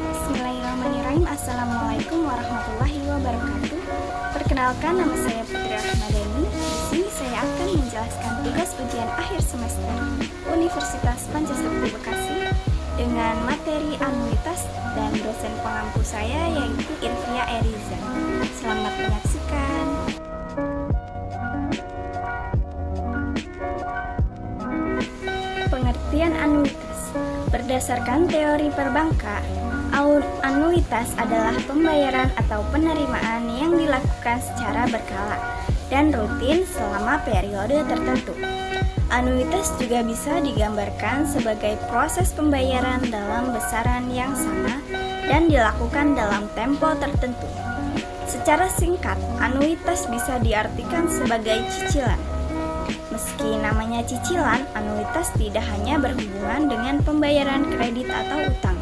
Bismillahirrahmanirrahim. Assalamualaikum warahmatullahi wabarakatuh. Perkenalkan, nama saya Putri Rahmadani. Di sini saya akan menjelaskan tugas ujian akhir semester Universitas Pancasakti Bekasi dengan materi anuitas dan dosen pengampu saya yaitu Irfia Eriza. Selamat menyaksikan. Pengertian anuitas berdasarkan teori perbankan. Anuitas adalah pembayaran atau penerimaan yang dilakukan secara berkala dan rutin selama periode tertentu. Anuitas juga bisa digambarkan sebagai proses pembayaran dalam besaran yang sama dan dilakukan dalam tempo tertentu. Secara singkat, anuitas bisa diartikan sebagai cicilan. Meski namanya cicilan, anuitas tidak hanya berhubungan dengan pembayaran kredit atau utang.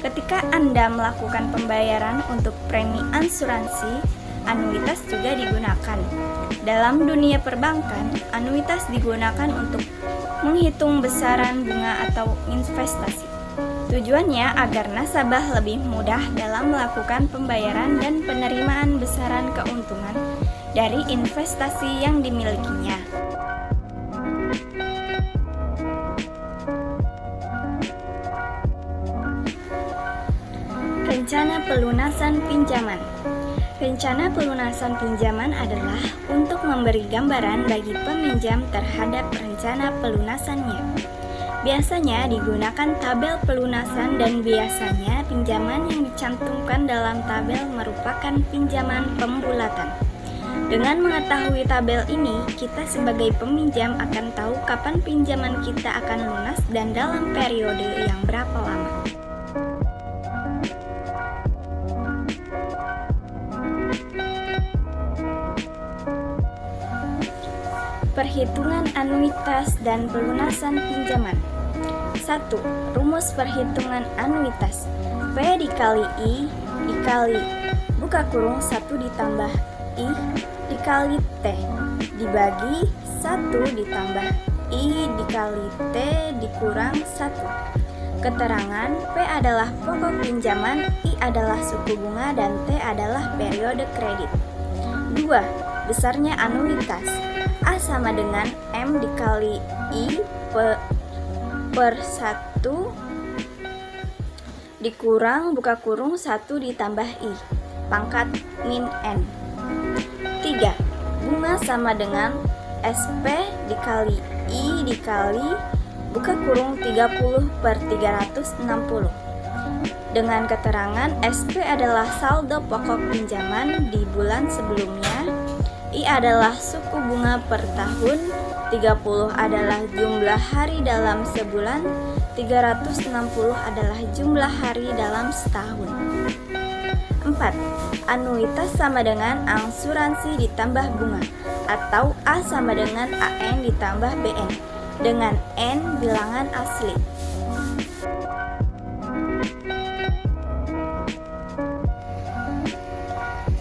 Ketika Anda melakukan pembayaran untuk premi asuransi, anuitas juga digunakan. Dalam dunia perbankan, anuitas digunakan untuk menghitung besaran bunga atau investasi. Tujuannya agar nasabah lebih mudah dalam melakukan pembayaran dan penerimaan besaran keuntungan dari investasi yang dimilikinya. Rencana pelunasan pinjaman. Rencana pelunasan pinjaman adalah untuk memberi gambaran bagi peminjam terhadap rencana pelunasannya. Biasanya digunakan tabel pelunasan dan biasanya pinjaman yang dicantumkan dalam tabel merupakan pinjaman pembulatan. Dengan mengetahui tabel ini, kita sebagai peminjam akan tahu kapan pinjaman kita akan lunas dan dalam periode yang berapa lama. Perhitungan anuitas dan pelunasan pinjaman. 1. Rumus perhitungan anuitas. P dikali I dikali buka kurung 1 ditambah I dikali T dibagi 1 ditambah I dikali T dikurang 1. Keterangan: P adalah pokok pinjaman, I adalah suku bunga, dan T adalah periode kredit. 2. Besarnya anuitas. A sama dengan M dikali I per 1 dikurang buka kurung 1 ditambah I pangkat min N. 3. Bunga sama dengan SP dikali I dikali buka kurung 30 per 360 dengan keterangan SP adalah saldo pokok pinjaman di bulan sebelumnya, I adalah suku bunga per tahun, 30 adalah jumlah hari dalam sebulan, 360 adalah jumlah hari dalam setahun. 4. Anuitas sama dengan angsuransi ditambah bunga, atau A sama dengan AN ditambah BN, dengan N bilangan asli.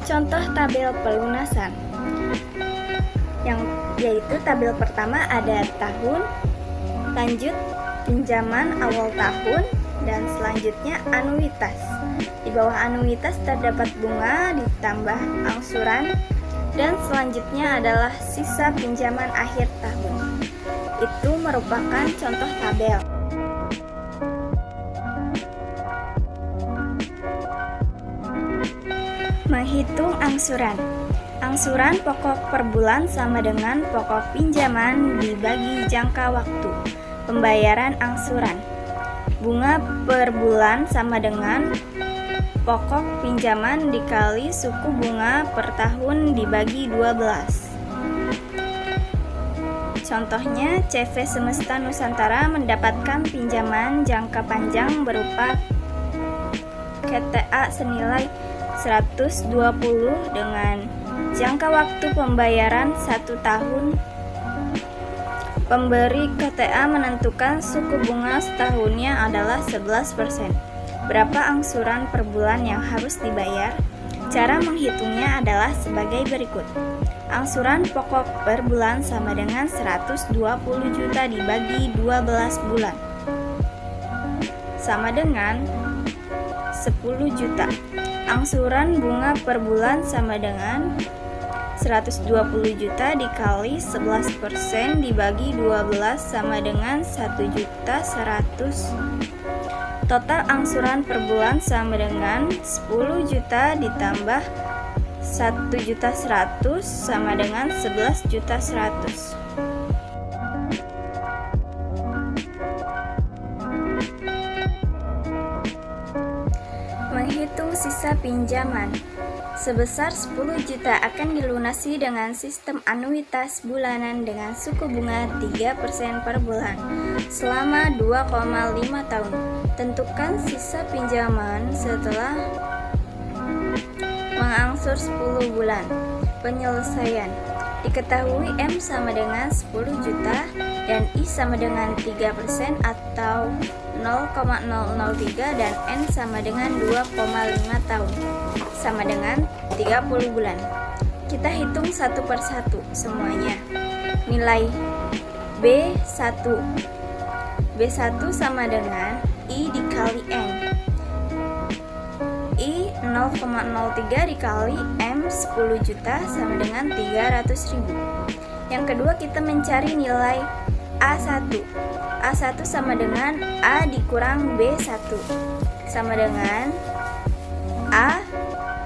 Contoh tabel pelunasan, yaitu tabel pertama ada tahun, lanjut pinjaman awal tahun, dan selanjutnya anuitas. Di bawah anuitas terdapat bunga ditambah angsuran, dan selanjutnya adalah sisa pinjaman akhir tahun. Itu merupakan contoh tabel. Menghitung angsuran. Angsuran pokok per bulan sama dengan pokok pinjaman dibagi jangka waktu pembayaran angsuran. Bunga per bulan sama dengan pokok pinjaman dikali suku bunga per tahun dibagi 12. Contohnya, CV Semesta Nusantara mendapatkan pinjaman jangka panjang berupa KTA senilai 120 dengan jangka waktu pembayaran 1 tahun. Pemberi KTA menentukan suku bunga setahunnya adalah 11%. Berapa angsuran per bulan yang harus dibayar? Cara menghitungnya adalah sebagai berikut. Angsuran pokok per bulan sama dengan 120 juta dibagi 12 bulan, sama dengan 10 juta. Angsuran bunga per bulan sama dengan 120 juta dikali 11% dibagi 12 sama dengan 1.100.000. Total angsuran per bulan sama dengan 10 juta ditambah 1.100.000 sama dengan 11.100.000. Menghitung sisa pinjaman. Sebesar 10 juta akan dilunasi dengan sistem anuitas bulanan dengan suku bunga 3% per bulan selama 2,5 tahun. Tentukan sisa pinjaman setelah mengangsur 10 bulan. Penyelesaian. Diketahui M sama dengan 10 juta dan I sama dengan 3% atau 0,003 dan N sama dengan 2,5 tahun sama dengan 30 bulan. Kita hitung satu persatu semuanya. Nilai B1 sama dengan I dikali M. I 0,03 dikali M 10 juta sama dengan 300.000. Yang kedua kita mencari nilai A1. A1 sama dengan A dikurang B1 sama dengan A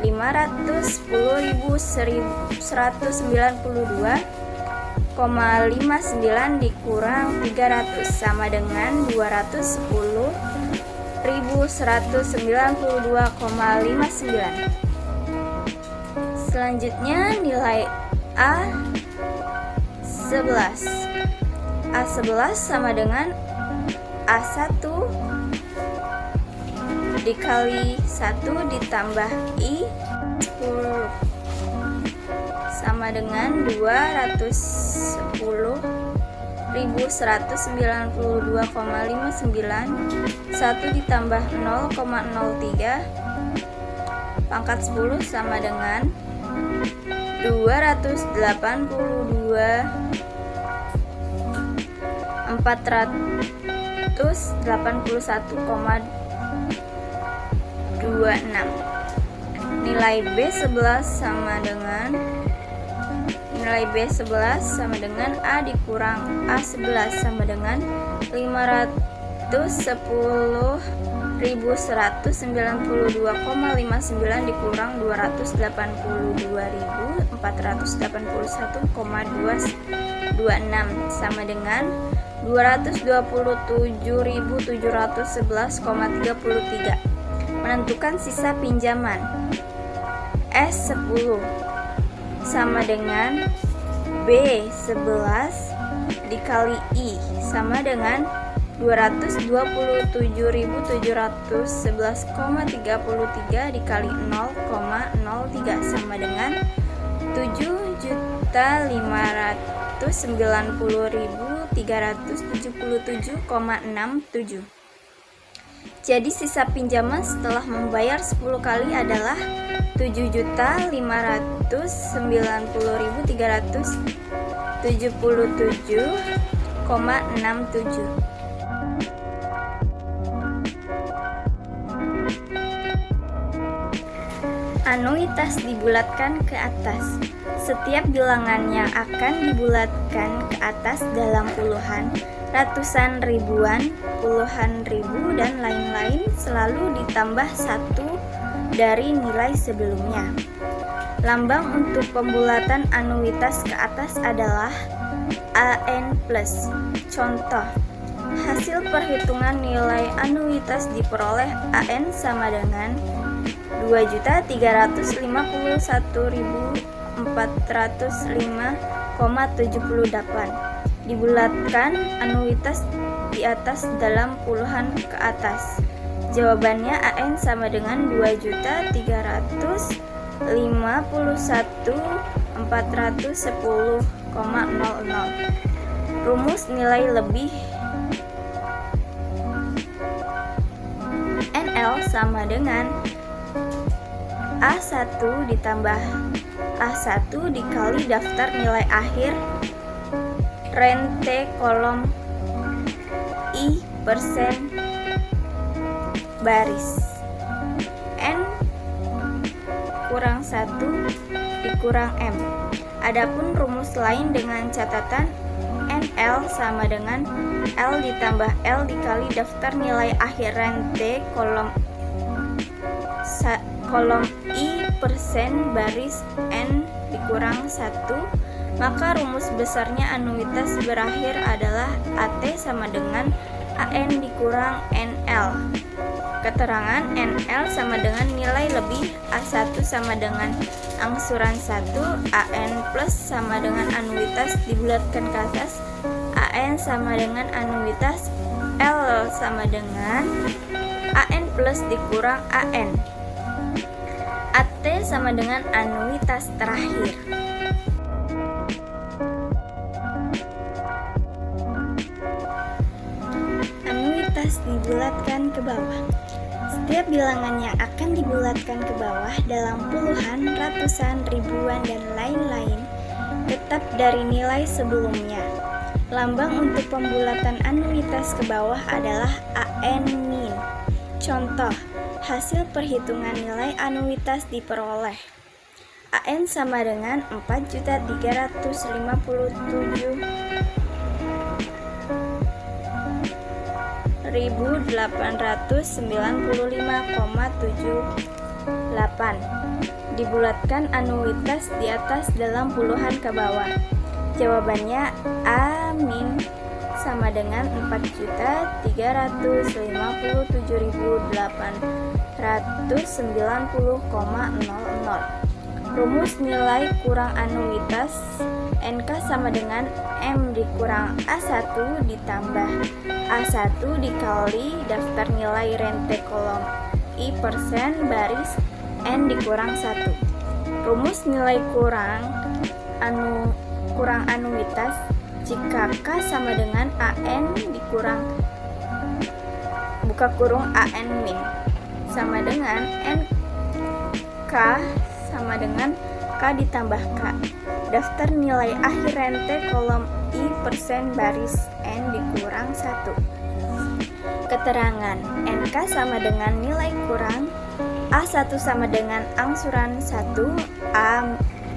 510.192,59 dikurang 300 sama dengan 210.192,59. Selanjutnya nilai A11. A11 sama dengan A1 dikali 1 ditambah I 10 sama dengan 210.192,59. 1 ditambah 0,03 pangkat 10 sama dengan 481,26. Nilai B11 sama dengan A dikurang A11 sama dengan 510.192,59 dikurang 28481,226 sama dengan 227.711,33. Menentukan sisa pinjaman. S10 sama dengan B11 dikali I sama dengan 227.711,33 dikali 0,03 sama dengan 7.590.377,67. Jadi sisa pinjaman setelah membayar 10 kali adalah 7.590.377,67. Anuitas dibulatkan ke atas. Setiap bilangannya akan dibulatkan ke atas dalam puluhan, ratusan ribuan, puluhan ribu, dan lain-lain, selalu ditambah satu dari nilai sebelumnya. Lambang untuk pembulatan anuitas ke atas adalah AN+. Contoh, hasil perhitungan nilai anuitas diperoleh AN sama dengan 2.351.405,78. Dibulatkan anuitas di atas dalam puluhan ke atas. Jawabannya AN sama dengan 2.351.410,00. Rumus nilai lebih NL sama dengan A1 ditambah A1 dikali daftar nilai akhir rente kolom I persen baris N kurang 1 dikurang M. Adapun rumus lain dengan catatan NL sama dengan L ditambah L dikali daftar nilai akhir rente kolom I persen baris N dikurang 1, maka rumus besarnya anuitas berakhir adalah AT sama dengan AN dikurang NL. Keterangan NL sama dengan nilai lebih A1 sama dengan angsuran 1, AN plus sama dengan anuitas dibulatkan ke atas, AN sama dengan anuitas, L sama dengan AN plus dikurang AN. AT sama dengan anuitas terakhir. Anuitas dibulatkan ke bawah. Setiap bilangan yang akan dibulatkan ke bawah dalam puluhan, ratusan, ribuan, dan lain-lain tetap dari nilai sebelumnya. Lambang untuk pembulatan anuitas ke bawah adalah AN min. Contoh, hasil perhitungan nilai anuitas diperoleh. AN sama dengan 4.397.895,78 dibulatkan anuitas di atas dalam puluhan ke bawah. Jawabannya A min sama dengan 4.397.890,00. Rumus nilai kurang anuitas NK sama dengan M dikurang A1 ditambah A1 dikali daftar nilai rente kolom I persen baris N dikurang 1. Rumus nilai kurang anuitas jika K sama dengan AN dikurang buka kurung AN min sama dengan NK sama dengan K ditambah K daftar nilai akhir rente kolom I persen baris N dikurang 1. Keterangan NK sama dengan nilai kurang A1 sama dengan angsuran 1,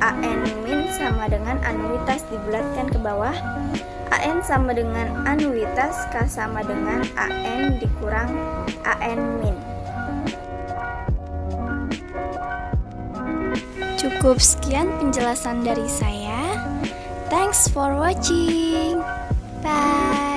AN min sama dengan anuitas dibulatkan ke bawah, AN sama dengan anuitas, K sama dengan AN dikurang AN min. Cukup sekian penjelasan dari saya. Thanks for watching. Bye.